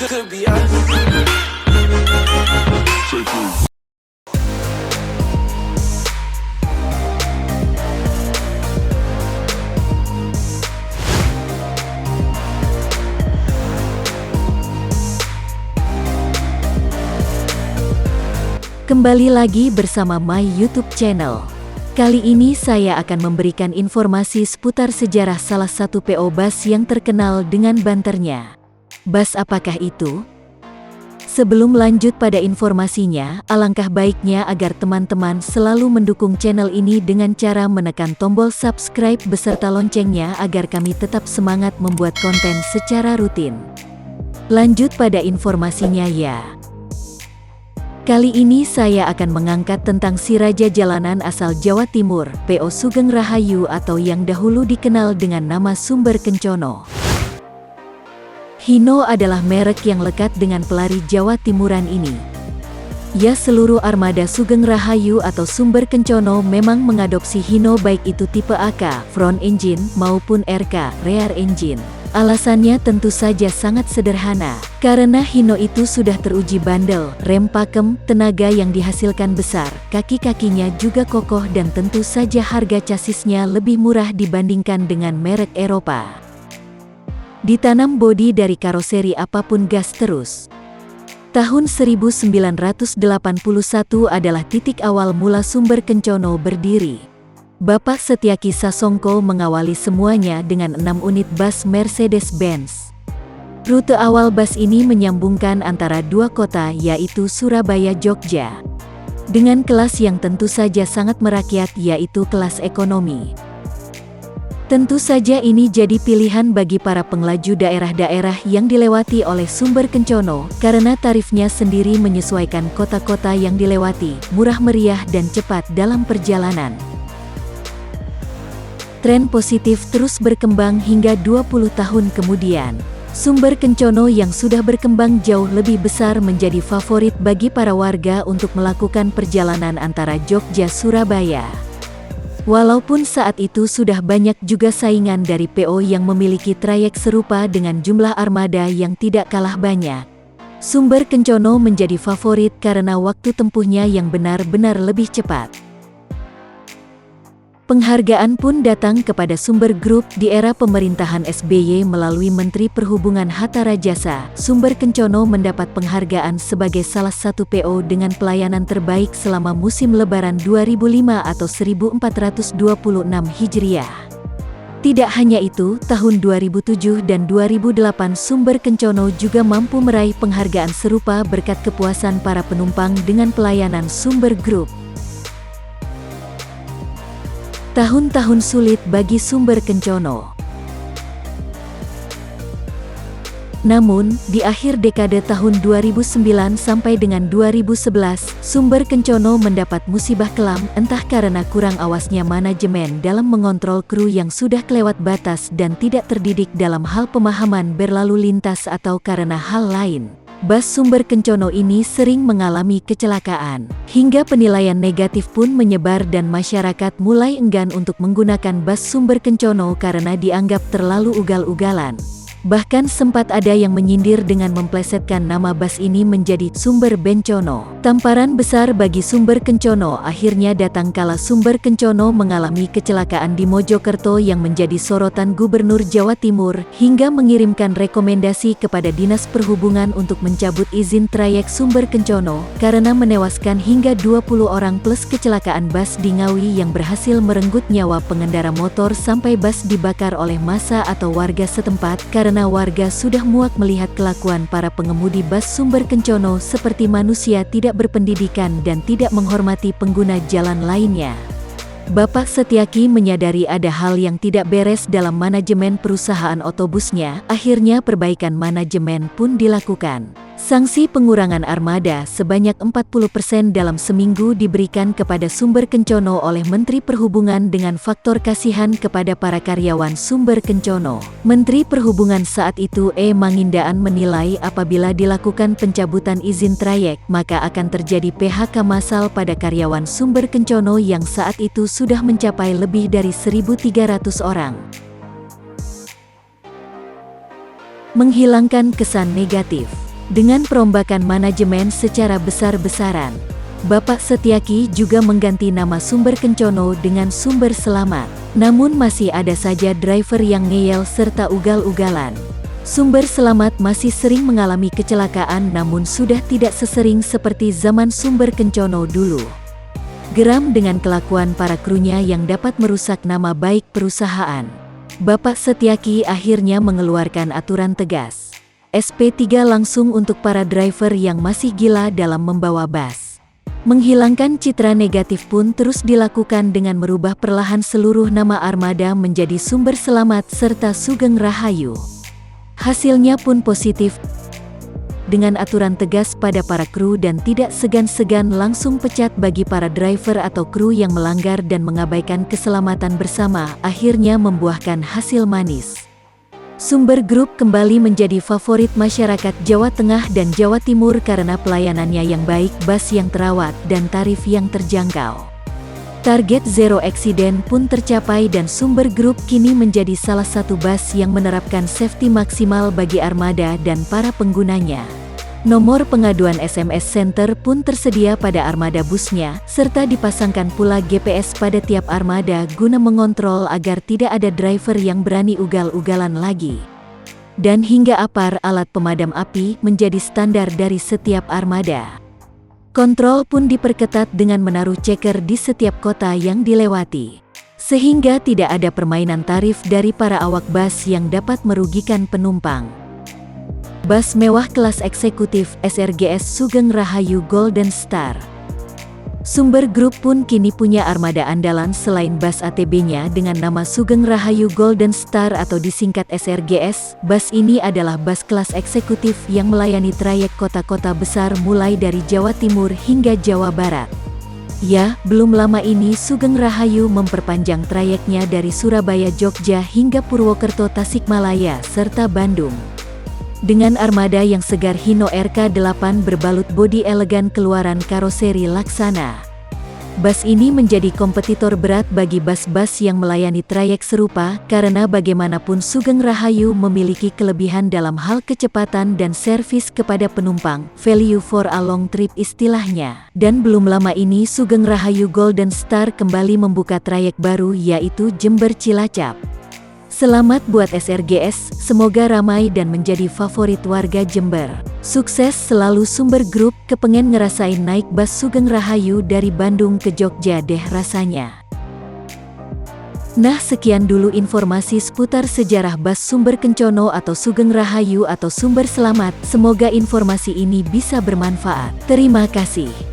Could be us. Kembali lagi bersama My YouTube channel. Kali ini saya akan memberikan informasi seputar sejarah salah satu PO Bas yang terkenal dengan banternya. Bas apakah itu? Sebelum lanjut pada informasinya, alangkah baiknya agar teman-teman selalu mendukung channel ini dengan cara menekan tombol subscribe beserta loncengnya agar kami tetap semangat membuat konten secara rutin. Lanjut pada informasinya ya. Kali ini saya akan mengangkat tentang si raja jalanan asal Jawa Timur, PO Sugeng Rahayu atau yang dahulu dikenal dengan nama Sumber Kencono. Hino adalah merek yang lekat dengan pelari Jawa Timuran ini. Ya, seluruh armada Sugeng Rahayu atau Sumber Kencono memang mengadopsi Hino baik itu tipe AK, front engine, maupun RK, rear engine. Alasannya tentu saja sangat sederhana, karena Hino itu sudah teruji bandel, rem pakem, tenaga yang dihasilkan besar, kaki-kakinya juga kokoh dan tentu saja harga chassisnya lebih murah dibandingkan dengan merek Eropa. Ditanam bodi dari karoseri apapun gas terus. Tahun 1981 adalah titik awal mula Sumber Kencono berdiri. Bapak Setiaki Sasongko mengawali semuanya dengan 6 unit bas Mercedes-Benz. Rute awal bas ini menyambungkan antara dua kota yaitu Surabaya Jogja. Dengan kelas yang tentu saja sangat merakyat yaitu kelas ekonomi. Tentu saja ini jadi pilihan bagi para penglaju daerah-daerah yang dilewati oleh Sumber Kencono karena tarifnya sendiri menyesuaikan kota-kota yang dilewati, murah meriah dan cepat dalam perjalanan. Tren positif terus berkembang hingga 20 tahun kemudian. Sumber Kencono yang sudah berkembang jauh lebih besar menjadi favorit bagi para warga untuk melakukan perjalanan antara Jogja-Surabaya. Walaupun saat itu sudah banyak juga saingan dari PO yang memiliki trayek serupa dengan jumlah armada yang tidak kalah banyak. Sumber Kencono menjadi favorit karena waktu tempuhnya yang benar-benar lebih cepat. Penghargaan pun datang kepada Sumber Group di era pemerintahan SBY melalui Menteri Perhubungan Hatta Rajasa. Sumber Kencono mendapat penghargaan sebagai salah satu PO dengan pelayanan terbaik selama musim Lebaran 2005 atau 1426 Hijriah. Tidak hanya itu, tahun 2007 dan 2008 Sumber Kencono juga mampu meraih penghargaan serupa berkat kepuasan para penumpang dengan pelayanan Sumber Group. Tahun-tahun sulit bagi Sumber Kencono. Namun, di akhir dekade tahun 2009 sampai dengan 2011, Sumber Kencono mendapat musibah kelam, entah karena kurang awasnya manajemen dalam mengontrol kru yang sudah kelewat batas dan tidak terdidik dalam hal pemahaman berlalu lintas atau karena hal lain. Bas Sumber Kencono ini sering mengalami kecelakaan, hingga penilaian negatif pun menyebar dan masyarakat mulai enggan untuk menggunakan bas Sumber Kencono karena dianggap terlalu ugal-ugalan. Bahkan sempat ada yang menyindir dengan memplesetkan nama bas ini menjadi Sumber Bencono. Tamparan besar bagi Sumber Kencono akhirnya datang kala Sumber Kencono mengalami kecelakaan di Mojokerto yang menjadi sorotan Gubernur Jawa Timur hingga mengirimkan rekomendasi kepada Dinas Perhubungan untuk mencabut izin trayek Sumber Kencono karena menewaskan hingga 20 orang plus kecelakaan bas di Ngawi yang berhasil merenggut nyawa pengendara motor sampai bas dibakar oleh massa atau warga setempat karena warga sudah muak melihat kelakuan para pengemudi bas Sumber Kencono seperti manusia tidak berpendidikan dan tidak menghormati pengguna jalan lainnya. Bapak Setiaki menyadari ada hal yang tidak beres dalam manajemen perusahaan otobusnya, akhirnya perbaikan manajemen pun dilakukan. Sanksi pengurangan armada sebanyak 40% dalam seminggu diberikan kepada Sumber Kencono oleh Menteri Perhubungan dengan faktor kasihan kepada para karyawan Sumber Kencono. Menteri Perhubungan saat itu Mangindaan menilai apabila dilakukan pencabutan izin trayek, maka akan terjadi PHK massal pada karyawan Sumber Kencono yang saat itu sudah mencapai lebih dari 1.300 orang. Menghilangkan kesan negatif. Dengan perombakan manajemen secara besar-besaran, Bapak Setyaki juga mengganti nama Sumber Kencono dengan Sumber Selamat. Namun masih ada saja driver yang ngeyel serta ugal-ugalan. Sumber Selamat masih sering mengalami kecelakaan namun sudah tidak sesering seperti zaman Sumber Kencono dulu. Geram dengan kelakuan para krunya yang dapat merusak nama baik perusahaan, Bapak Setyaki akhirnya mengeluarkan aturan tegas. SP3 langsung untuk para driver yang masih gila dalam membawa bus. Menghilangkan citra negatif pun terus dilakukan dengan merubah perlahan seluruh nama armada menjadi Sumber Selamat serta Sugeng Rahayu. Hasilnya pun positif, dengan aturan tegas pada para kru dan tidak segan-segan langsung pecat bagi para driver atau kru yang melanggar dan mengabaikan keselamatan bersama, akhirnya membuahkan hasil manis. Sumber Group kembali menjadi favorit masyarakat Jawa Tengah dan Jawa Timur karena pelayanannya yang baik, bus yang terawat, dan tarif yang terjangkau. Target zero accident pun tercapai dan Sumber Group kini menjadi salah satu bus yang menerapkan safety maksimal bagi armada dan para penggunanya. Nomor pengaduan SMS Center pun tersedia pada armada busnya, serta dipasangkan pula GPS pada tiap armada guna mengontrol agar tidak ada driver yang berani ugal-ugalan lagi. Dan hingga APAR alat pemadam api menjadi standar dari setiap armada. Kontrol pun diperketat dengan menaruh checker di setiap kota yang dilewati. Sehingga tidak ada permainan tarif dari para awak bus yang dapat merugikan penumpang. Bus mewah kelas eksekutif SRGS Sugeng Rahayu Golden Star. Sumber Group pun kini punya armada andalan selain bus ATB-nya dengan nama Sugeng Rahayu Golden Star atau disingkat SRGS. Bus ini adalah bus kelas eksekutif yang melayani trayek kota-kota besar mulai dari Jawa Timur hingga Jawa Barat. Ya, belum lama ini Sugeng Rahayu memperpanjang trayeknya dari Surabaya Jogja hingga Purwokerto Tasikmalaya serta Bandung. Dengan armada yang segar Hino RK8 berbalut bodi elegan keluaran karoseri Laksana. Bus ini menjadi kompetitor berat bagi bus-bus yang melayani trayek serupa karena bagaimanapun Sugeng Rahayu memiliki kelebihan dalam hal kecepatan dan servis kepada penumpang, value for a long trip istilahnya. Dan belum lama ini Sugeng Rahayu Golden Star kembali membuka trayek baru yaitu Jember Cilacap. Selamat buat SRGS, semoga ramai dan menjadi favorit warga Jember. Sukses selalu Sumber Group, kepengen ngerasain naik bus Sugeng Rahayu dari Bandung ke Jogja deh rasanya. Nah sekian dulu informasi seputar sejarah bus Sumber Kencono atau Sugeng Rahayu atau Sumber Selamat. Semoga informasi ini bisa bermanfaat. Terima kasih.